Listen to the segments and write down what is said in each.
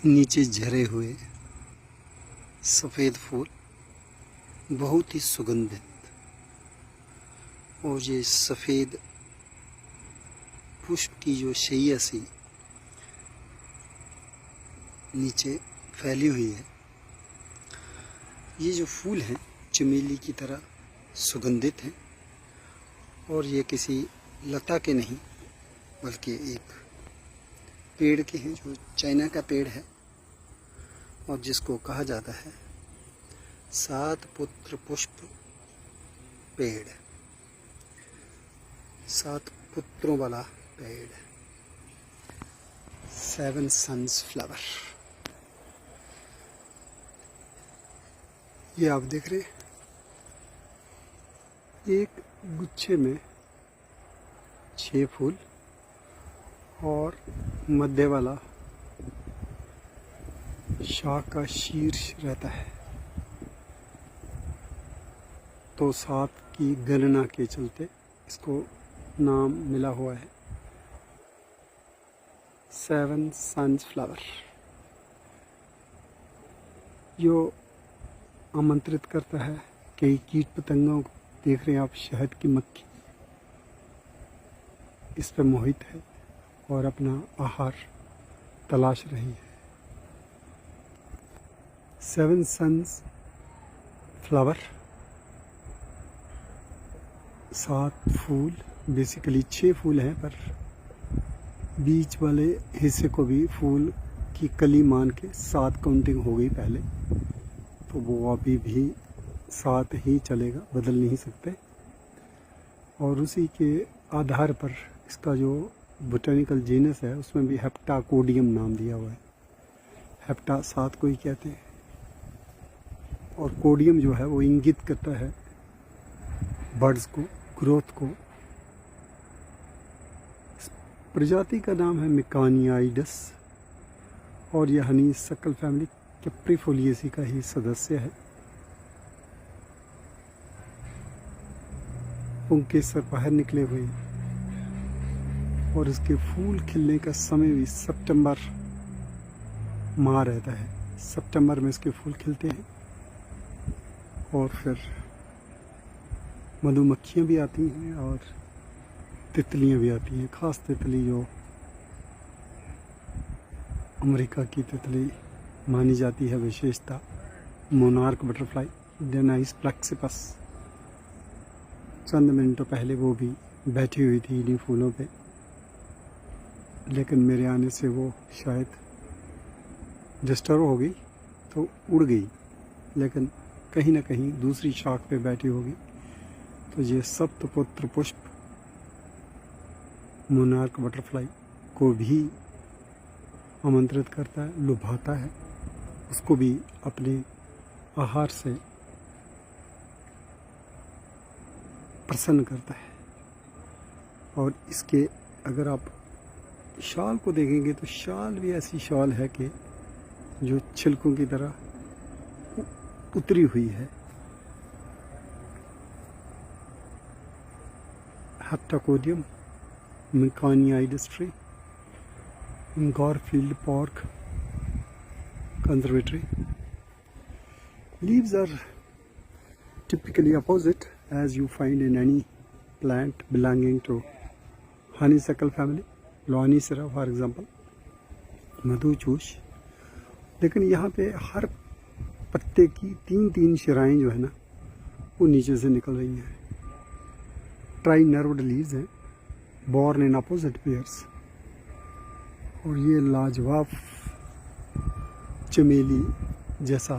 नीचे झरे हुए सफ़ेद फूल बहुत ही सुगंधित, और ये सफ़ेद पुष्प की जो शैया सी नीचे फैली हुई है, ये जो फूल हैं चमेली की तरह सुगंधित हैं। और ये किसी लता के नहीं बल्कि एक पेड़ के हैं, जो चाइना का पेड़ है और जिसको कहा जाता है 7 पुत्र पुष्प पेड़, 7 पुत्रों वाला पेड़, 7 सन्स फ्लावर। ये आप देख रहे हैं, एक गुच्छे में 6 फूल और मध्य वाला शाख का शीर्ष रहता है। तो 7 की गणना के चलते इसको नाम मिला हुआ है 7 सन्स फ्लावर, जो आमंत्रित करता है कई कीट पतंगों को। देख रहे हैं आप, शहद की मक्खी इस पर मोहित है और अपना आहार तलाश रही है। 7 सन्स फ्लावर, 7 फूल, बेसिकली 6 फूल हैं, पर बीच वाले हिस्से को भी फूल की कली मान के 7 काउंटिंग हो गई पहले, तो वो अभी भी 7 ही चलेगा, बदल नहीं सकते। और उसी के आधार पर इसका जो बोटेनिकल जीनस है उसमें भी हेप्टाकोडियम नाम दिया हुआ है। हेप्टा 7 को ही कहते हैं, और कोडियम जो है वो इंगित करता है बर्ड्स को, ग्रोथ को। प्रजाति का नाम है मिकानियाइडस, और यह हनी सक्कल फैमिली कैप्रिफोलिएसी का ही सदस्य है। पुंकेसर बाहर निकले हुए, और इसके फूल खिलने का समय भी सितंबर माह रहता है। सितंबर में इसके फूल खिलते हैं, और फिर मधुमक्खियाँ भी आती हैं और तितलियाँ भी आती हैं। खास तितली जो अमेरिका की तितली मानी जाती है विशेषता, मोनार्क बटरफ्लाई डेनाइस प्लेक्सिपस। चंद मिनटों पहले वो भी बैठी हुई थी इन्हीं फूलों पे, लेकिन मेरे आने से वो शायद डिस्टर्ब हो गई तो उड़ गई, लेकिन कहीं ना कहीं दूसरी शाख पे बैठी होगी। तो ये सप्तपुत्र पुष्प मोनार्क बटरफ्लाई को भी आमंत्रित करता है, लुभाता है, उसको भी अपने आहार से प्रसन्न करता है। और इसके अगर आप शाल को देखेंगे तो शाल भी ऐसी शाल है कि जो छिलकों की तरह उतरी हुई है। हेप्टाकोडियम मिकानियाइडस tree in Garfield Park Conservatory. Leaves are typically opposite as you find in any plant belonging to honeysuckle family, Lonicera for example, मधुचूष। लेकिन यहाँ पे हर पत्ते की 3-3 शिराएँ जो है ना वो नीचे से निकल रही हैं। ट्राई नर्व्ड लीव्स हैं, born in opposite pairs। और ये लाजवाब चमेली जैसा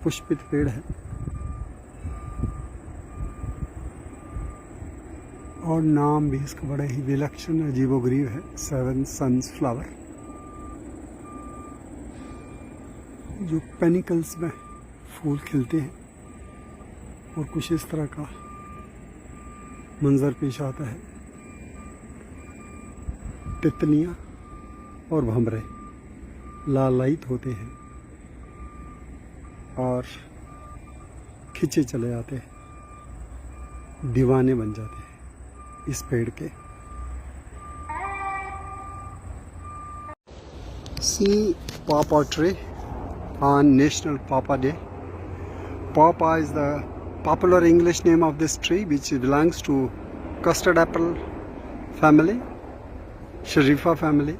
पुष्पित पेड़ है, और नाम भी इसका बड़ा ही विलक्षण अजीबोगरीब है, 7 सन्स फ्लावर। जो पेनिकल्स में फूल खिलते हैं और कुछ इस तरह का मंजर पेश आता है। तितलियाँ और भंवरे लालायित होते हैं और खिंचे चले आते हैं, दीवाने बन जाते हैं इस पेड़ के। See pawpaw tree on National Pawpaw Day. Pawpaw is the popular English name of this tree, which belongs to custard apple family, Sharifa family,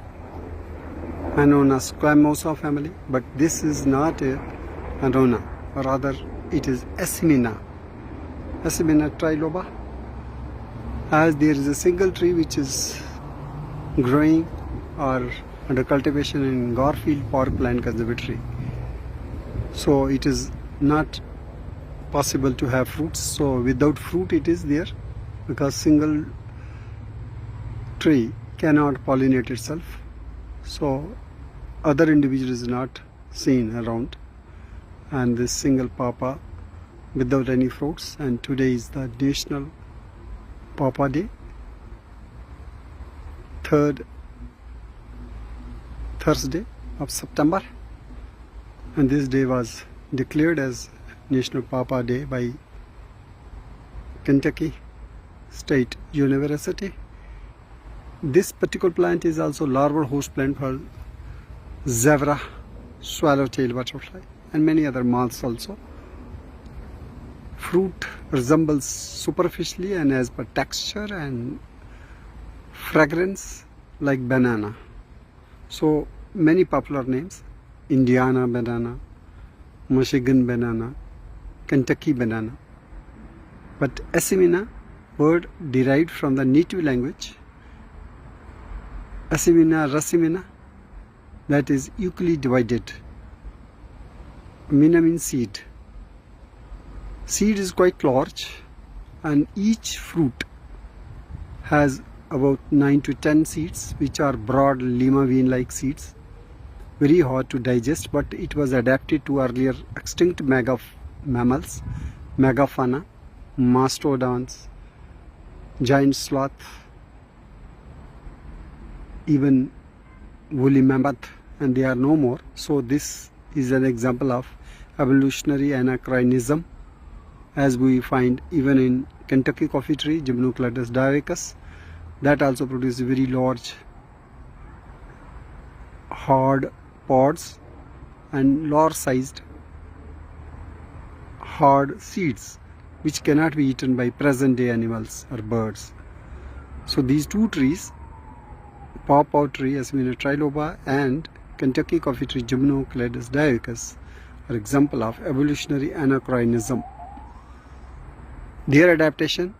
and known as Squamosa family. But this is not a Annona, or rather it is Asimina triloba. As there is a single tree which is growing or under cultivation in Garfield Park Plant Conservatory, so it is not possible to have fruits. So without fruit it is there, because single tree cannot pollinate itself, so other individual is not seen around, and this single pawpaw without any fruits. And today is the National Pawpaw Day, 3rd Thursday of September, and this day was declared as National Pawpaw Day by Kentucky State University. This particular plant is also larval host plant for zebra, swallowtail butterfly, and many other moths also. Fruit resembles superficially and as per texture and fragrance like banana. So many popular names: Indiana banana, Michigan banana, Kentucky banana. But Asimina word derived from the native language Asimina Rasimina, that is equally divided. Mina means seed. Seed is quite large, and each fruit has about 9 to 10 seeds, which are broad lima bean like seeds, very hard to digest, but it was adapted to earlier extinct mammals, megafauna, mastodons, giant sloth, even woolly mammoth, and they are no more. So this is an example of evolutionary anachronism, as we find even in Kentucky coffee tree, Gymnocladus dioicus, that also produces very large hard pods and large sized hard seeds, which cannot be eaten by present day animals or birds. So these two trees, pawpaw tree Asimina triloba and Kentucky coffee tree Gymnocladus dioicus, are example of evolutionary anachronism. Their adaptation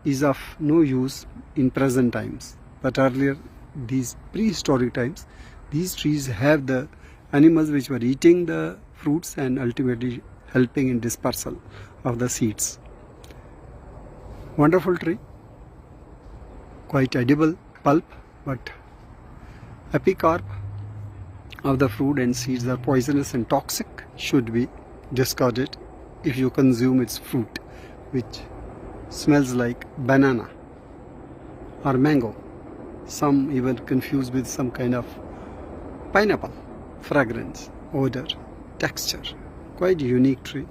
is of no use in present times, but earlier, these prehistoric times, these trees have the animals which were eating the fruits and ultimately helping in dispersal of the seeds. Wonderful tree, quite edible pulp, but epicarp of the fruit and seeds are poisonous and toxic, should be discarded if you consume its fruit, which smells like banana or mango, some even confused with some kind of pineapple, fragrance, odor, texture. Quite unique tree.